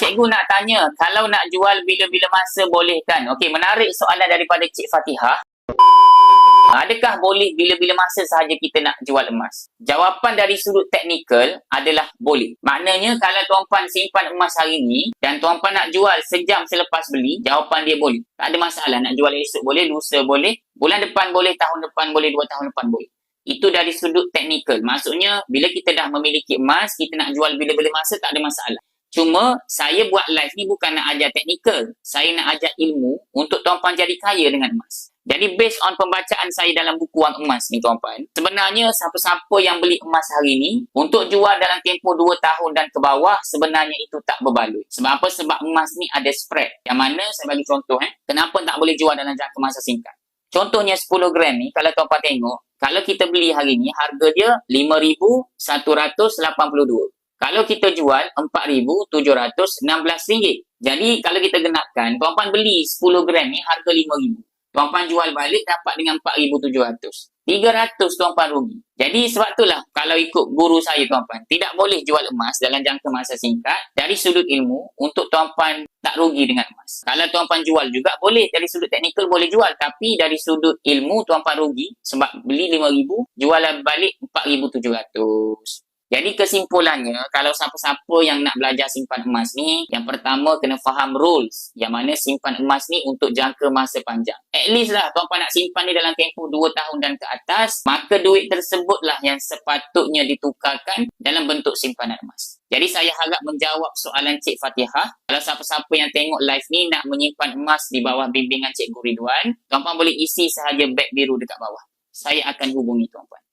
Cikgu nak tanya, kalau nak jual bila-bila masa boleh kan? Okey, menarik soalan daripada Cik Fatihah. Adakah boleh bila-bila masa sahaja kita nak jual emas? Jawapan dari sudut teknikal adalah boleh. Maknanya kalau tuan-puan simpan emas hari ni dan tuan-puan nak jual sejam selepas beli, jawapan dia boleh. Tak ada masalah. Nak jual esok boleh, lusa boleh, bulan depan boleh, tahun depan boleh, 2 tahun depan boleh. Itu dari sudut teknikal. Maksudnya bila kita dah memiliki emas, kita nak jual bila-bila masa tak ada masalah. Cuma saya buat live ni bukan nak ajar teknikal. Saya nak ajar ilmu untuk tuan-puan jadi kaya dengan emas. Jadi based on pembacaan saya dalam buku Wang Emas ni tuan-puan, sebenarnya siapa-siapa yang beli emas hari ni untuk jual dalam tempoh 2 tahun dan ke bawah, sebenarnya itu tak berbaloi. Sebab apa? Sebab emas ni ada spread. Yang mana saya bagi contoh kenapa tak boleh jual dalam jangka masa singkat. Contohnya 10 gram ni, kalau tuan-puan tengok, kalau kita beli hari ni harga dia RM5,182. Kalau kita jual RM4,716. Jadi kalau kita genapkan, tuan-puan beli 10 gram ni harga RM5,000. Tuan-puan jual balik dapat dengan RM4,700. 300 tuan-puan rugi. Jadi sebab itulah kalau ikut guru saya tuan-puan, tidak boleh jual emas dalam jangka masa singkat dari sudut ilmu untuk tuan-puan tak rugi dengan emas. Kalau tuan-puan jual juga boleh, dari sudut teknikal boleh jual, tapi dari sudut ilmu tuan-puan rugi sebab beli RM5,000, jual balik RM4,700. Jadi kesimpulannya, kalau siapa-siapa yang nak belajar simpan emas ni, yang pertama kena faham rules. Yang mana simpan emas ni untuk jangka masa panjang. At least lah tuan-puan nak simpan ni dalam tempoh 2 tahun dan ke atas, maka duit tersebutlah yang sepatutnya ditukarkan dalam bentuk simpanan emas. Jadi saya harap menjawab soalan Cik Fatihah. Kalau siapa-siapa yang tengok live ni nak menyimpan emas di bawah bimbingan Cikgu Ridwan, tuan-puan boleh isi sahaja beg biru dekat bawah. Saya akan hubungi tuan-puan.